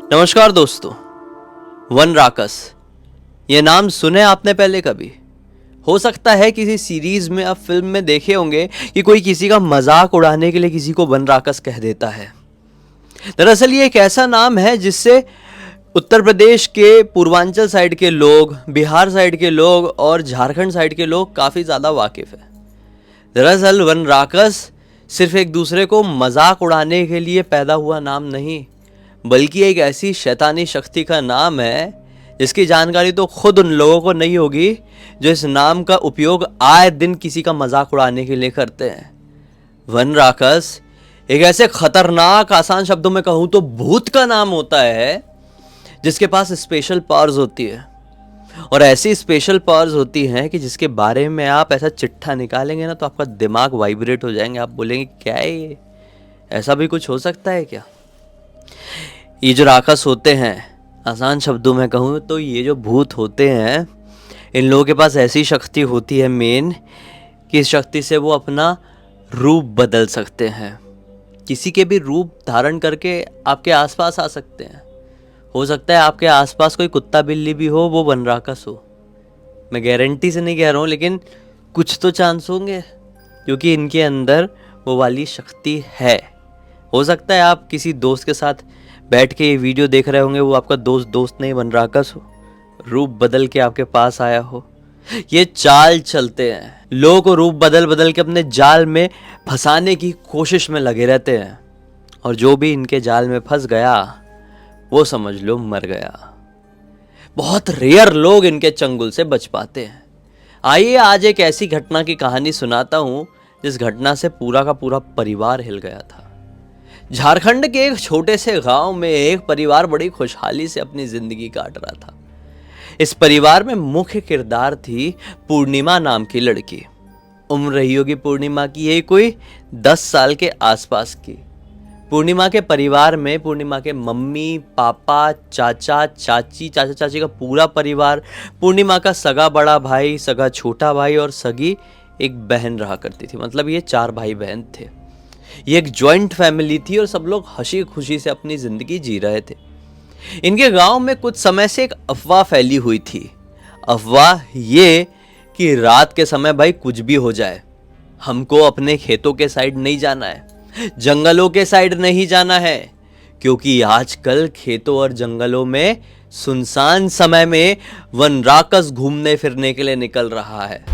नमस्कार दोस्तों। वन राकस, ये नाम सुने आपने पहले कभी? हो सकता है किसी सीरीज में, आप फिल्म में देखे होंगे कि कोई किसी का मजाक उड़ाने के लिए किसी को वन राकस कह देता है। दरअसल ये एक ऐसा नाम है जिससे उत्तर प्रदेश के पूर्वांचल साइड के लोग, बिहार साइड के लोग और झारखंड साइड के लोग काफ़ी ज़्यादा वाकिफ़ है। दरअसल वन राकस सिर्फ एक दूसरे को मजाक उड़ाने के लिए पैदा हुआ नाम नहीं, बल्कि एक ऐसी शैतानी शक्ति का नाम है जिसकी जानकारी तो खुद उन लोगों को नहीं होगी जो इस नाम का उपयोग आए दिन किसी का मजाक उड़ाने के लिए करते हैं। वन राकस एक ऐसे खतरनाक, आसान शब्दों में कहूं तो भूत का नाम होता है जिसके पास स्पेशल पावर्स होती है। और ऐसी स्पेशल पावर्स होती हैं कि जिसके बारे में आप ऐसा चिट्ठा निकालेंगे ना तो आपका दिमाग वाइब्रेट हो जाएंगे। आप बोलेंगे क्या है ये, ऐसा भी कुछ हो सकता है क्या? ये जो राक्षस होते हैं, आसान शब्दों में कहूँ तो ये जो भूत होते हैं, इन लोगों के पास ऐसी शक्ति होती है मेन कि इस शक्ति से वो अपना रूप बदल सकते हैं। किसी के भी रूप धारण करके आपके आसपास आ सकते हैं। हो सकता है आपके आसपास कोई कुत्ता बिल्ली भी हो, वो वन राक्षस हो। मैं गारंटी से नहीं कह रहा हूँ, लेकिन कुछ तो चांस होंगे क्योंकि इनके अंदर वो वाली शक्ति है। हो सकता है आप किसी दोस्त के साथ बैठ के ये वीडियो देख रहे होंगे, वो आपका दोस्त नहीं वन राकस हो, रूप बदल के आपके पास आया हो। ये चाल चलते हैं, लोगों को रूप बदल बदल के अपने जाल में फंसाने की कोशिश में लगे रहते हैं, और जो भी इनके जाल में फंस गया वो समझ लो मर गया। बहुत रेयर लोग इनके चंगुल से बच पाते हैं। आइए आज एक ऐसी घटना की कहानी सुनाता हूं जिस घटना से पूरा का पूरा परिवार हिल गया था। झारखंड के एक छोटे से गांव में एक परिवार बड़ी खुशहाली से अपनी जिंदगी काट रहा था। इस परिवार में मुख्य किरदार थी पूर्णिमा नाम की लड़की। उम्र रही होगी पूर्णिमा की यही कोई 10 साल के आसपास की। पूर्णिमा के परिवार में पूर्णिमा के मम्मी पापा, चाचा चाची, चाचा चाची का पूरा परिवार, पूर्णिमा का सगा बड़ा भाई, सगा छोटा भाई और सगी एक बहन रहा करती थी। मतलब ये 4 भाई बहन थे। ये एक जॉइंट फैमिली थी और सब लोग हंसी खुशी से अपनी जिंदगी जी रहे थे। इनके गांव में कुछ समय से एक अफवाह फैली हुई थी। अफवाह ये कि रात के समय भाई कुछ भी हो जाए, हमको अपने खेतों के साइड नहीं जाना है, जंगलों के साइड नहीं जाना है, क्योंकि आजकल खेतों और जंगलों में सुनसान समय में वन राकस घूमने फिरने के लिए निकल रहा है।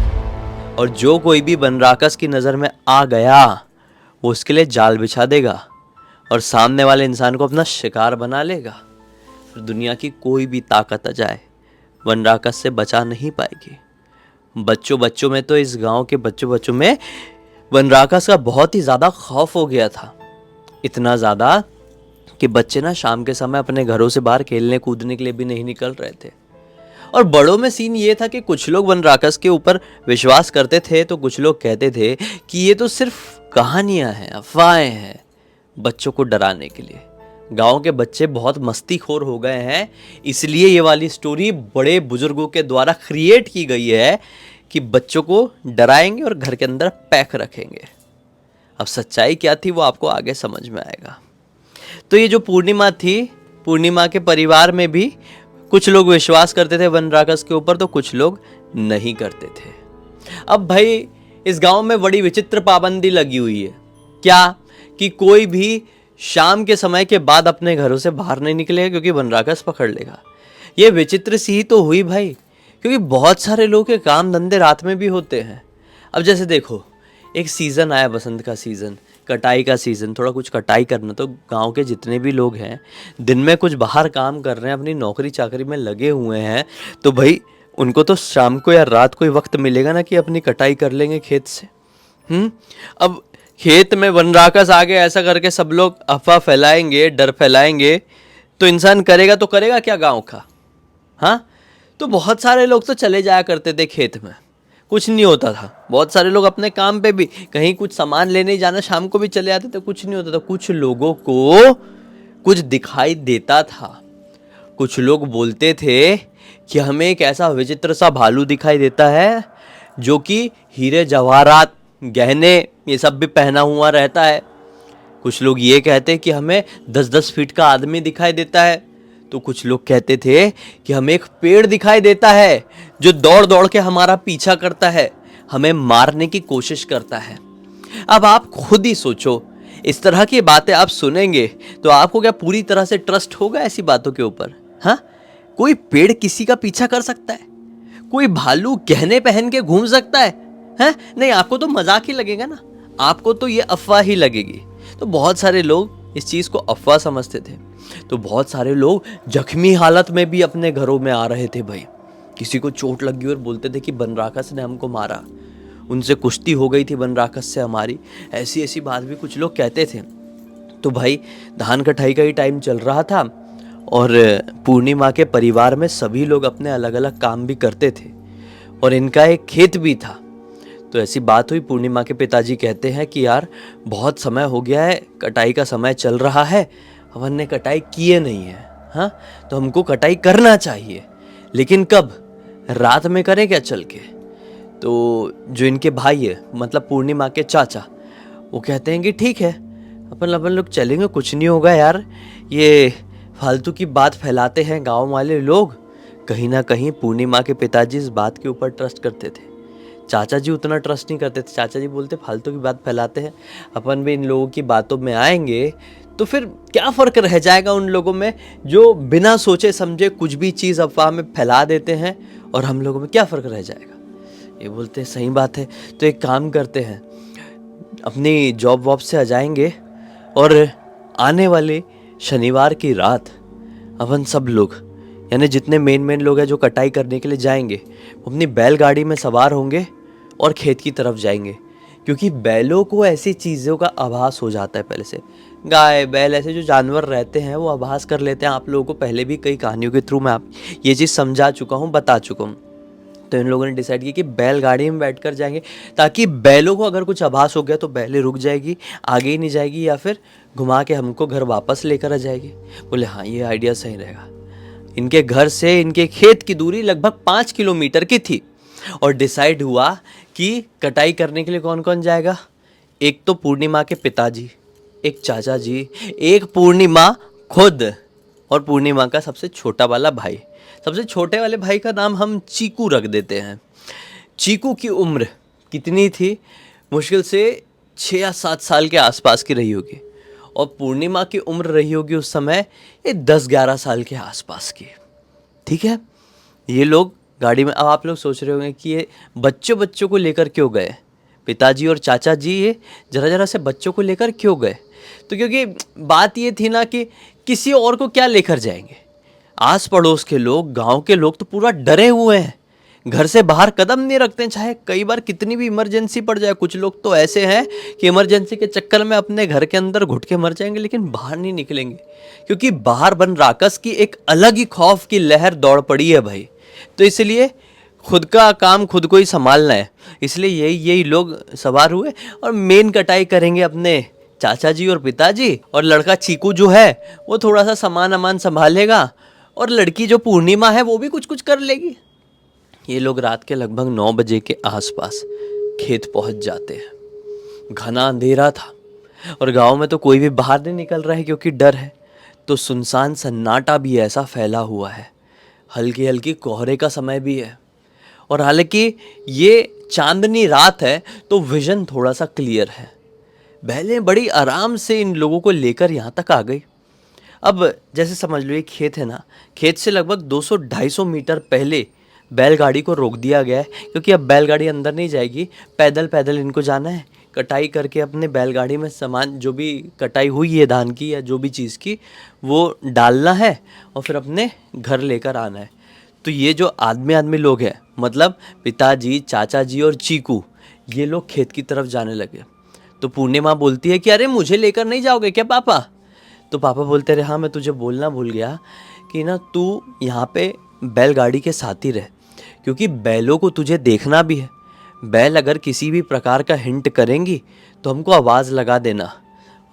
और जो कोई भी वन राकस की नजर में आ गया वो उसके लिए जाल बिछा देगा और सामने वाले इंसान को अपना शिकार बना लेगा। फिर दुनिया की कोई भी ताकत आ जाए, वन राकस से बचा नहीं पाएगी। बच्चों में तो इस गांव के बच्चों में वन राकस का बहुत ही ज़्यादा खौफ हो गया था। इतना ज़्यादा कि बच्चे ना शाम के समय अपने घरों से बाहर खेलने कूदने के लिए भी नहीं निकल रहे थे। और बड़ों में सीन ये था कि कुछ लोग वन राकस के ऊपर विश्वास करते थे तो कुछ लोग कहते थे कि ये तो सिर्फ कहानियां हैं, अफवाहें हैं, बच्चों को डराने के लिए। गांव के बच्चे बहुत मस्तीखोर हो गए हैं, इसलिए ये वाली स्टोरी बड़े बुजुर्गों के द्वारा क्रिएट की गई है कि बच्चों को डराएंगे और घर के अंदर पैक रखेंगे। अब सच्चाई क्या थी वो आपको आगे समझ में आएगा। तो ये जो पूर्णिमा थी, पूर्णिमा के परिवार में भी कुछ लोग विश्वास करते थे वन राकस के ऊपर तो कुछ लोग नहीं करते थे। अब भाई इस गांव में बड़ी विचित्र पाबंदी लगी हुई है। क्या कि कोई भी शाम के समय के बाद अपने घरों से बाहर नहीं निकलेगा क्योंकि वन राकस पकड़ लेगा। ये विचित्र सी ही तो हुई भाई, क्योंकि बहुत सारे लोग के काम धंधे रात में भी होते हैं। अब जैसे देखो, एक सीज़न आया, बसंत का सीज़न, कटाई का सीज़न, थोड़ा कुछ कटाई करना, तो गांव के जितने भी लोग हैं दिन में कुछ बाहर काम कर रहे हैं, अपनी नौकरी चाकरी में लगे हुए हैं, तो भाई उनको तो शाम को या रात को ही वक्त मिलेगा ना कि अपनी कटाई कर लेंगे खेत से। अब खेत में वन राकस आ गए ऐसा करके सब लोग अफवाह फैलाएंगे, डर फैलाएंगे, तो इंसान करेगा तो करेगा क्या गाँव का? हाँ, तो बहुत सारे लोग तो चले जाया करते थे खेत में, कुछ नहीं होता था। बहुत सारे लोग अपने काम पे भी, कहीं कुछ सामान लेने जाना, शाम को भी चले आते थे, कुछ नहीं होता था। कुछ लोगों को कुछ दिखाई देता था। कुछ लोग बोलते थे कि हमें एक ऐसा विचित्र सा भालू दिखाई देता है जो कि हीरे जवाहरात, गहने ये सब भी पहना हुआ रहता है। कुछ लोग ये कहते हैं कि हमें 10-10 फीट का आदमी दिखाई देता है। तो कुछ लोग कहते थे कि हमें एक पेड़ दिखाई देता है जो दौड़ दौड़ के हमारा पीछा करता है, हमें मारने की कोशिश करता है। अब आप खुद ही सोचो, इस तरह की बातें आप सुनेंगे तो आपको क्या पूरी तरह से ट्रस्ट होगा ऐसी बातों के ऊपर? हाँ, कोई पेड़ किसी का पीछा कर सकता है? कोई भालू गहने पहन के घूम सकता है? हैं? नहीं, आपको तो मजाक ही लगेगा ना, आपको तो ये अफवाह ही लगेगी। तो बहुत सारे लोग इस चीज को अफवाह समझते थे, तो बहुत सारे लोग जख्मी हालत में भी अपने घरों में आ रहे थे भाई। किसी को चोट लगी और बोलते थे कि बनराकस ने हमको मारा, उनसे कुश्ती हो गई थी बनराकस से हमारी, ऐसी ऐसी बात भी कुछ लोग कहते थे। तो भाई धान कटाई का ही टाइम चल रहा था और पूर्णिमा के परिवार में सभी लोग अपने अलग अलग काम भी करते थे और इनका एक खेत भी था। तो ऐसी बात हुई, पूर्णिमा के पिताजी कहते हैं कि यार बहुत समय हो गया है, कटाई का समय चल रहा है, अपन ने कटाई किए नहीं है, हाँ तो हमको कटाई करना चाहिए, लेकिन कब? रात में करें क्या चल के? तो जो इनके भाई है मतलब पूर्णिमा के चाचा, वो कहते हैं कि ठीक है अपन अपन लोग चलेंगे, कुछ नहीं होगा यार, ये फालतू की बात फैलाते हैं गांव वाले लोग। कहीं ना कहीं पूर्णिमा के पिताजी इस बात के ऊपर ट्रस्ट करते थे, चाचा जी उतना ट्रस्ट नहीं करते थे। चाचा जी बोलते फालतू की बात फैलाते हैं, अपन भी इन लोगों की बातों में आएंगे तो फिर क्या फ़र्क रह जाएगा उन लोगों में जो बिना सोचे समझे कुछ भी चीज़ अफवाह में फैला देते हैं, और हम लोगों में क्या फ़र्क रह जाएगा। ये बोलते हैं सही बात है, तो एक काम करते हैं, अपनी जॉब वॉब से आ जाएंगे और आने वाले शनिवार की रात अपन सब लोग, यानी जितने मेन लोग हैं जो कटाई करने के लिए जाएंगे, वो अपनी बैलगाड़ी में सवार होंगे और खेत की तरफ जाएंगे। क्योंकि बैलों को ऐसी चीज़ों का आभास हो जाता है पहले से, गाय बैल ऐसे जो जानवर रहते हैं वो आभास कर लेते हैं। आप लोगों को पहले भी कई कहानियों के थ्रू मैं आप ये चीज़ समझा चुका हूँ, बता चुका हूँ। तो इन लोगों ने डिसाइड किया कि बैलगाड़ी में बैठकर जाएंगे, ताकि बैलों को अगर कुछ आभास हो गया तो बैलें रुक जाएगी, आगे ही नहीं जाएगी, या फिर घुमा के हमको घर वापस लेकर आ जाएगी। बोले हाँ ये आइडिया सही रहेगा। इनके घर से इनके खेत की दूरी लगभग 5 किलोमीटर की थी और डिसाइड हुआ कि कटाई करने के लिए कौन कौन जाएगा। एक तो पूर्णिमा के पिताजी, एक चाचा जी, एक पूर्णिमा खुद, और पूर्णिमा का सबसे छोटा वाला भाई। सबसे छोटे वाले भाई का नाम हम चीकू रख देते हैं। चीकू की उम्र कितनी थी? मुश्किल से 6 या 7 साल के आसपास की रही होगी, और पूर्णिमा की उम्र रही होगी उस समय 10-11 साल के आसपास की। ठीक है, ये लोग गाड़ी में, अब आप लोग सोच रहे होंगे कि ये बच्चों को लेकर क्यों गए, पिताजी और चाचा जी ये जरा से बच्चों को लेकर क्यों गए? तो क्योंकि बात ये थी ना कि किसी और को क्या लेकर जाएंगे। आस पड़ोस के लोग, गांव के लोग तो पूरा डरे हुए हैं, घर से बाहर कदम नहीं रखते हैं, चाहे कई बार कितनी भी इमरजेंसी पड़ जाए। कुछ लोग तो ऐसे हैं कि इमरजेंसी के चक्कर में अपने घर के अंदर घुट के मर जाएंगे, लेकिन बाहर नहीं निकलेंगे, क्योंकि बाहर बनराकस की एक अलग ही खौफ की लहर दौड़ पड़ी है भाई। तो इसलिए खुद का काम खुद को ही संभालना है, इसलिए यही लोग सवार हुए और मेन कटाई करेंगे अपने चाचा जी और पिताजी, और लड़का चीकू जो है वो थोड़ा सा सामान अमान संभालेगा, और लड़की जो पूर्णिमा है वो भी कुछ कुछ कर लेगी। ये लोग रात के लगभग 9 बजे के आसपास खेत पहुंच जाते हैं। घना अंधेरा था और गांव में तो कोई भी बाहर नहीं निकल रहा है क्योंकि डर है। तो सुनसान सन्नाटा भी ऐसा फैला हुआ है, हल्की हल्की कोहरे का समय भी है, और हालांकि ये चांदनी रात है तो विजन थोड़ा सा क्लियर है। बैलें बड़ी आराम से इन लोगों को लेकर यहाँ तक आ गई। अब जैसे समझ लो ये खेत है ना, खेत से लगभग 200-250 मीटर पहले बैलगाड़ी को रोक दिया गया है, क्योंकि अब बैलगाड़ी अंदर नहीं जाएगी, पैदल पैदल इनको जाना है। कटाई करके अपने बैलगाड़ी में सामान जो भी कटाई हुई है धान की या जो भी चीज़ की वो डालना है और फिर अपने घर लेकर आना है। तो ये जो आदमी लोग हैं, मतलब पिताजी, चाचा जी और चीकू, ये लोग खेत की तरफ जाने लगे। तो पूर्णिमा बोलती है कि अरे मुझे लेकर नहीं जाओगे क्या पापा? तो पापा बोलते रहे हाँ मैं तुझे बोलना भूल गया कि ना तू यहाँ पे बैलगाड़ी के साथ ही रह, क्योंकि बैलों को तुझे देखना भी है। बैल अगर किसी भी प्रकार का हिंट करेंगी तो हमको आवाज़ लगा देना,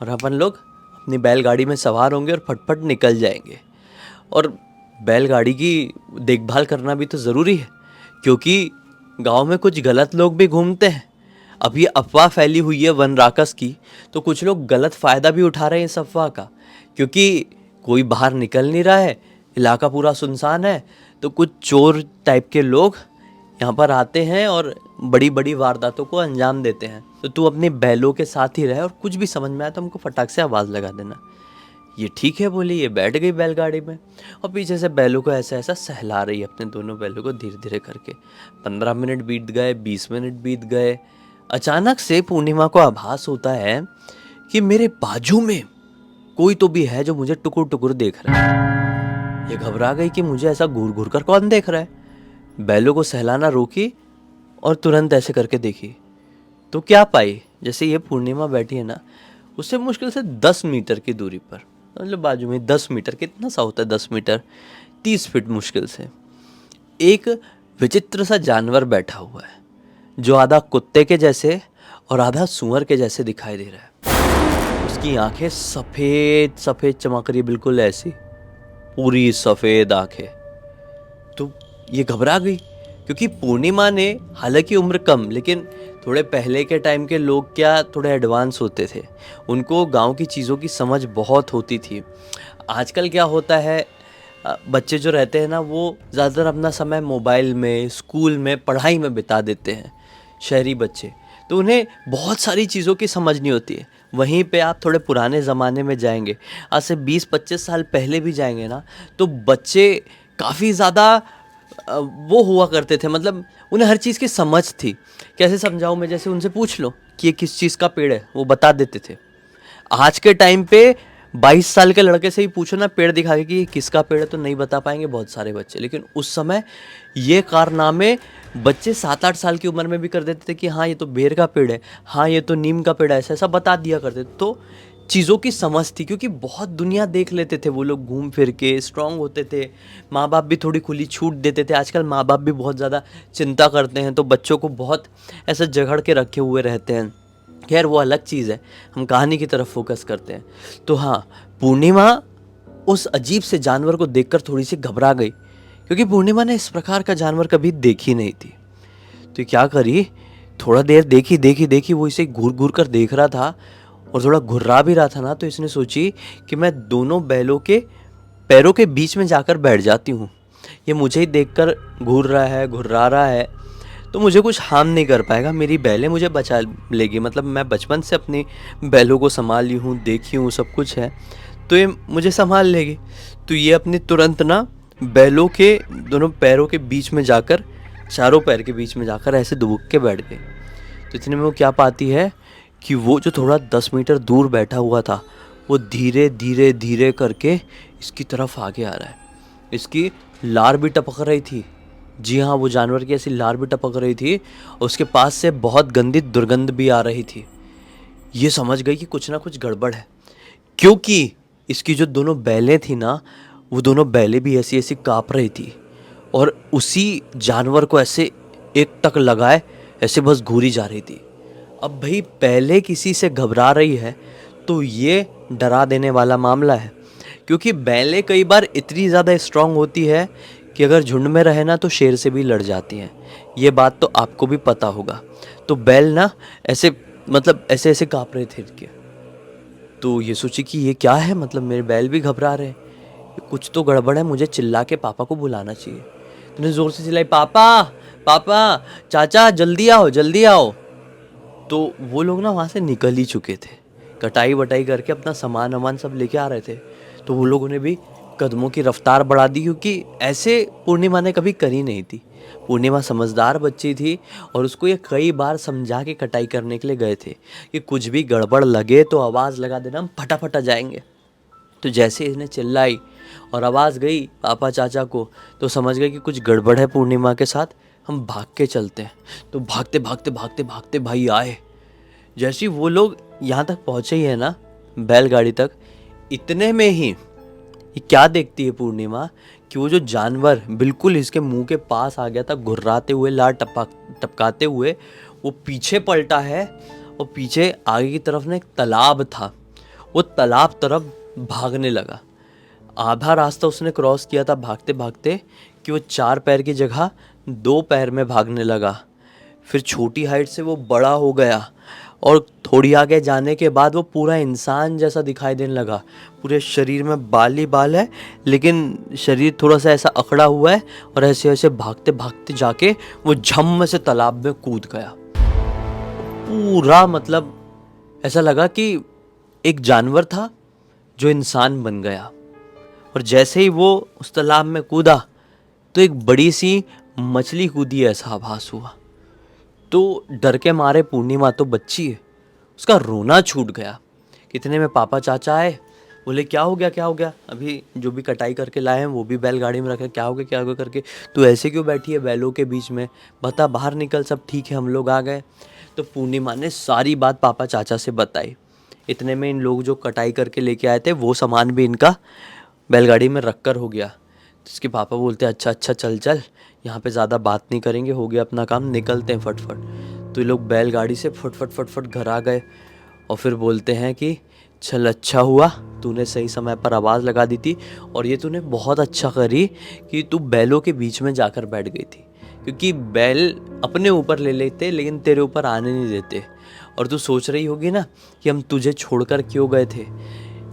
और अपन लोग अपनी बैलगाड़ी में सवार होंगे और फटफट निकल जाएंगे। और बैलगाड़ी की देखभाल करना भी तो ज़रूरी है, क्योंकि गांव में कुछ गलत लोग भी घूमते हैं। अब ये अफवाह फैली हुई है बनराकस की, तो कुछ लोग गलत फ़ायदा भी उठा रहे हैं इस अफवाह का, क्योंकि कोई बाहर निकल नहीं रहा है, इलाका पूरा सुनसान है, तो कुछ चोर टाइप के लोग यहाँ पर आते हैं और बड़ी बड़ी वारदातों को अंजाम देते हैं। तो तू अपने बैलों के साथ ही रहे और कुछ भी समझ में आया तो हमको फटाक से आवाज़ लगा देना। ये ठीक है बोली, ये बैठ गई बैलगाड़ी में और पीछे से बैलों को ऐसा ऐसा सहला रही है, अपने दोनों बैलों को धीरे धीरे करके। 15 मिनट बीत गए, 20 मिनट बीत गए। अचानक से पूर्णिमा को आभास होता है कि मेरे बाजू में कोई तो भी है जो मुझे टुकुर टुकुर देख रहा है। ये घबरा गई कि मुझे ऐसा घूर घूर कर कौन देख रहा है। बैलों को सहलाना रोकी और तुरंत ऐसे करके देखी तो क्या पाई, जैसे ये पूर्णिमा बैठी है ना, उससे मुश्किल से 10 मीटर की दूरी पर, मतलब बाजू में 10 मीटर, कितना सा होता है 10 मीटर, 30 फीट मुश्किल से, एक विचित्र सा जानवर बैठा हुआ है जो आधा कुत्ते के जैसे और आधा सूअर के जैसे दिखाई दे रहा है। उसकी आंखें सफ़ेद सफ़ेद चमक रही, बिल्कुल ऐसी पूरी सफ़ेद आंखें। तो ये घबरा गई क्योंकि पूर्णिमा ने, हालांकि उम्र कम, लेकिन थोड़े पहले के टाइम के लोग क्या थोड़े एडवांस होते थे, उनको गांव की चीज़ों की समझ बहुत होती थी। आजकल क्या होता है, बच्चे जो रहते हैं ना वो ज़्यादातर अपना समय मोबाइल में, स्कूल में, पढ़ाई में बिता देते हैं, शहरी बच्चे, तो उन्हें बहुत सारी चीज़ों की समझ नहीं होती है। वहीं पे आप थोड़े पुराने ज़माने में जाएंगे, आज से 20-25 साल पहले भी जाएंगे ना, तो बच्चे काफ़ी ज़्यादा वो हुआ करते थे, मतलब उन्हें हर चीज़ की समझ थी। कैसे समझाऊँ मैं, जैसे उनसे पूछ लो कि ये किस चीज़ का पेड़ है, वो बता देते थे। आज के टाइम पे 22 साल के लड़के से ही पूछो ना पेड़ दिखा के कि ये किसका पेड़ है, तो नहीं बता पाएंगे बहुत सारे बच्चे। लेकिन उस समय ये कारनामे बच्चे 7-8 साल की उम्र में भी कर देते थे कि हाँ ये तो बेर का पेड़ है, हाँ ये तो नीम का पेड़ है, ऐसा ऐसा बता दिया करते थे। तो चीज़ों की समझ थी, क्योंकि बहुत दुनिया देख लेते थे वो लोग, घूम फिर के स्ट्रांग होते थे। माँ बाप भी थोड़ी खुली छूट देते थे। आजकल माँ बाप भी बहुत ज़्यादा चिंता करते हैं, तो बच्चों को बहुत ऐसा जगड़ के रखे हुए रहते हैं। खैर वो अलग चीज़ है, हम कहानी की तरफ फोकस करते हैं। तो हाँ, पूर्णिमा उस अजीब से जानवर को देखकर थोड़ी सी घबरा गई, क्योंकि पूर्णिमा ने इस प्रकार का जानवर कभी देखी नहीं थी। तो क्या करी, थोड़ा देर देखी देखी देखी, वो इसे घूर घूर कर देख रहा था और थोड़ा घुर्रा भी रहा था ना, तो इसने सोची कि मैं दोनों बैलों के पैरों के बीच में जाकर बैठ जाती हूँ। ये मुझे ही देखकर घूर रहा है, घुर्रा रहा है, तो मुझे कुछ हार्म नहीं कर पाएगा, मेरी बैलें मुझे बचा लेगी। मतलब मैं बचपन से अपनी बैलों को संभाली हूँ, देखी हूँ, सब कुछ है, तो ये मुझे संभाल लेगी। तो ये अपने तुरंत ना बैलों के दोनों पैरों के बीच में जाकर, चारों पैर के बीच में जाकर ऐसे दुबक के बैठ गई। तो इतने में वो क्या पाती है कि वो जो थोड़ा 10 मीटर दूर बैठा हुआ था, वो धीरे धीरे धीरे करके इसकी तरफ आगे आ रहा है। इसकी लार भी टपक रही थी, जी हाँ, वो जानवर की ऐसी लार भी टपक रही थी, और उसके पास से बहुत गंदी दुर्गंध भी आ रही थी। ये समझ गई कि कुछ ना कुछ गड़बड़ है, क्योंकि इसकी जो दोनों बैलें थी ना, वो दोनों बैलें भी ऐसी ऐसी काँप रही थी और उसी जानवर को ऐसे एक टक लगाए ऐसे बस घूरी जा रही थी। अब भाई पहले किसी से घबरा रही है तो ये डरा देने वाला मामला है, क्योंकि बैलें कई बार इतनी ज़्यादा स्ट्रांग होती है कि अगर झुंड में रहे ना तो शेर से भी लड़ जाती हैं। ये बात तो आपको भी पता होगा। तो बैल ना ऐसे, मतलब ऐसे ऐसे काँप रहे थे इनके। तो ये सोची कि ये क्या है, मतलब मेरे बैल भी घबरा रहे हैं, कुछ तो गड़बड़ है, मुझे चिल्ला के पापा को बुलाना चाहिए। तो ने ज़ोर से चिल्लाई, पापा पापा, चाचा जल्दी आओ जल्दी आओ। तो वो लोग ना वहाँ से निकल ही चुके थे, कटाई वटाई करके अपना सामान वामान सब लेके आ रहे थे। तो वो लोगों ने भी कदमों की रफ्तार बढ़ा दी, क्योंकि ऐसे पूर्णिमा ने कभी करी नहीं थी। पूर्णिमा समझदार बच्ची थी और उसको ये कई बार समझा के कटाई करने के लिए गए थे कि कुछ भी गड़बड़ लगे तो आवाज़ लगा देना, हम फटाफट आ जाएंगे। तो जैसे इसने चिल्लाई और आवाज़ गई पापा चाचा को, तो समझ गए कि कुछ गड़बड़ है पूर्णिमा के साथ, हम भाग के चलते हैं। तो भागते भागते भागते भागते भाई आए। जैसे ही वो लोग यहाँ तक पहुँचे ही है ना, बैलगाड़ी तक, इतने में ही ये क्या देखती है पूर्णिमा कि वो जो जानवर बिल्कुल इसके मुंह के पास आ गया था, घुर्राते हुए, लार टपकाते हुए, वो पीछे पलटा है और पीछे आगे की तरफ ना एक तालाब था, वो तालाब तरफ भागने लगा। आधा रास्ता उसने क्रॉस किया था भागते भागते कि वो 4 पैर की जगह 2 पैर में भागने लगा। फिर छोटी हाइट से वो बड़ा हो गया और थोड़ी आगे जाने के बाद वो पूरा इंसान जैसा दिखाई देने लगा। पूरे शरीर में बाल ही बाल है, लेकिन शरीर थोड़ा सा ऐसा अकड़ा हुआ है, और ऐसे ऐसे भागते भागते जाके वो झम से तालाब में कूद गया। पूरा मतलब ऐसा लगा कि एक जानवर था जो इंसान बन गया। और जैसे ही वो उस तालाब में कूदा तो एक बड़ी सी मछली कूदी, ऐसा आभास हुआ। तो डर के मारे पूर्णिमा तो बच्ची है, उसका रोना छूट गया। कितने में पापा चाचा आए, बोले क्या हो गया क्या हो गया, अभी जो भी कटाई करके लाए हैं वो भी बैलगाड़ी में रखे, क्या हो गया करके, तू ऐसे क्यों बैठी है बैलों के बीच में, बता बाहर निकल, सब ठीक है, हम लोग आ गए। तो पूर्णिमा ने सारी बात पापा चाचा से बताई। इतने में इन लोग जो कटाई करके लेके आए थे वो सामान भी इनका बैलगाड़ी में रख कर हो गया। तो इसके पापा बोलते अच्छा अच्छा चल चल, यहाँ पे ज़्यादा बात नहीं करेंगे, हो गया अपना काम, निकलते हैं फटफट। तो ये लोग बैलगाड़ी से फटफट घर आ गए और फिर बोलते हैं कि चल अच्छा हुआ तूने सही समय पर आवाज़ लगा दी थी, और ये तूने बहुत अच्छा करी कि तू बैलों के बीच में जाकर बैठ गई थी, क्योंकि बैल अपने ऊपर ले लेते लेकिन तेरे ऊपर आने नहीं देते। और तू सोच रही होगी ना कि हम तुझे छोड़कर क्यों गए थे।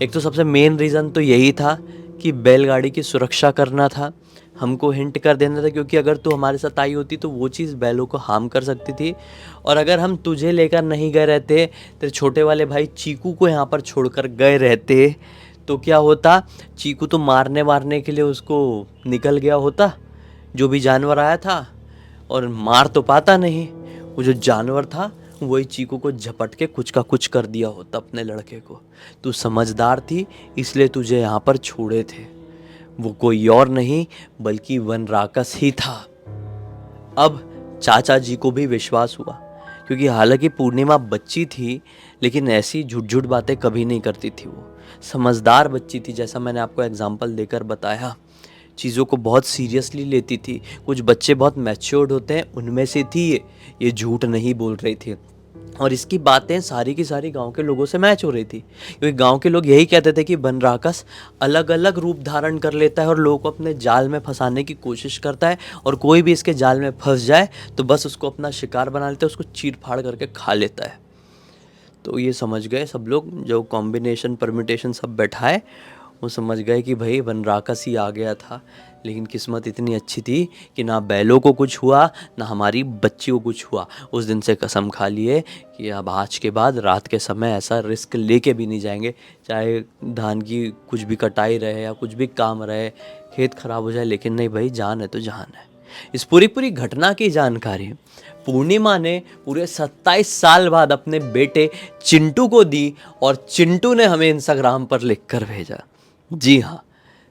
एक तो सबसे मेन रीज़न तो यही था कि बैलगाड़ी की सुरक्षा करना था, हमको हिंट कर देना था, क्योंकि अगर तू हमारे साथ आई होती तो वो चीज़ बैलों को हार्म कर सकती थी। और अगर हम तुझे लेकर नहीं गए रहते, तेरे छोटे वाले भाई चीकू को यहाँ पर छोड़कर गए रहते, तो क्या होता, चीकू तो मारने के लिए उसको निकल गया होता, जो भी जानवर आया था, और मार तो पाता नहीं, वो जो जानवर था वही चीकू को झपट के कुछ का कुछ कर दिया होता अपने लड़के को। तू समझदार थी इसलिए तुझे यहाँ पर छोड़े थे, वो कोई और नहीं बल्कि वन राकस ही था। अब चाचा जी को भी विश्वास हुआ, क्योंकि हालांकि पूर्णिमा बच्ची थी लेकिन ऐसी झूठ बातें कभी नहीं करती थी। वो समझदार बच्ची थी, जैसा मैंने आपको एग्जाम्पल देकर बताया, चीज़ों को बहुत सीरियसली लेती थी। कुछ बच्चे बहुत मैच्योर्ड होते हैं, उनमें से थी ये झूठ नहीं बोल रही थी। और इसकी बातें सारी की सारी गांव के लोगों से मैच हो रही थी, क्योंकि गांव के लोग यही कहते थे कि वन राकस अलग अलग रूप धारण कर लेता है और लोगों को अपने जाल में फंसाने की कोशिश करता है, और कोई भी इसके जाल में फंस जाए तो बस उसको अपना शिकार बना लेता है, उसको चीर फाड़ करके खा लेता है। तो ये समझ गए सब लोग, जो कॉम्बिनेशन परम्यूटेशन सब बैठाए, वो समझ गए कि भाई वन राकस ही आ गया था। लेकिन किस्मत इतनी अच्छी थी कि ना बैलों को कुछ हुआ ना हमारी बच्ची को कुछ हुआ। उस दिन से कसम खा लिए कि अब आज के बाद रात के समय ऐसा रिस्क लेके भी नहीं जाएंगे, चाहे धान की कुछ भी कटाई रहे या कुछ भी काम रहे, खेत खराब हो जाए, लेकिन नहीं भाई, जान है तो जान है। इस पूरी घटना की जानकारी पूर्णिमा ने पूरे 27 साल बाद अपने बेटे चिंटू को दी, और चिंटू ने हमें इंस्टाग्राम पर लिखकर भेजा। जी हाँ,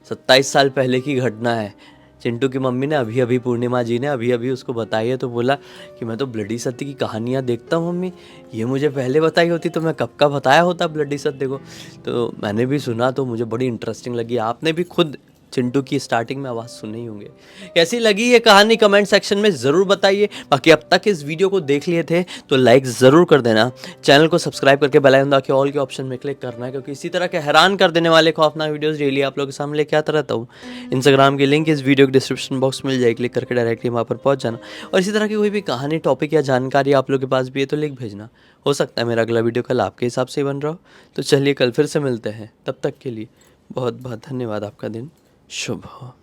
27 साल पहले की घटना है। चिंटू की मम्मी ने अभी अभी, पूर्णिमा जी ने अभी अभी उसको बताई है, तो बोला कि मैं तो ब्लडी सत्य की कहानियाँ देखता हूँ मम्मी, ये मुझे पहले बताई होती तो मैं कब का बताया होता ब्लडी सत्य को। तो मैंने भी सुना तो मुझे बड़ी इंटरेस्टिंग लगी। आपने भी खुद चिंटू की स्टार्टिंग में आवाज़ सुने ही होंगे। कैसी लगी ये कहानी कमेंट सेक्शन में ज़रूर बताइए। बाकी अब तक इस वीडियो को देख लिए थे तो लाइक ज़रूर कर देना, चैनल को सब्सक्राइब करके बेल आइकन दबा के ऑल के ऑप्शन में क्लिक करना है, क्योंकि इसी तरह के हैरान कर देने वाले खौफनाक वीडियोस डेली आप लोगों के सामने लेके आता रहता हूँ। इंस्टाग्राम की लिंक इस वीडियो के डिस्क्रिप्शन बॉक्स में मिल जाएगी, क्लिक करके डायरेक्टली वहाँ पर पहुँच जाना। और इसी तरह की कोई भी कहानी, टॉपिक या जानकारी आप लोगों के पास भी है तो लिख भेजना। हो सकता है मेरा अगला वीडियो कल आपके हिसाब से ही बन रहा हो। तो चलिए कल फिर से मिलते हैं, तब तक के लिए बहुत बहुत धन्यवाद। आपका दिन शुभ हो।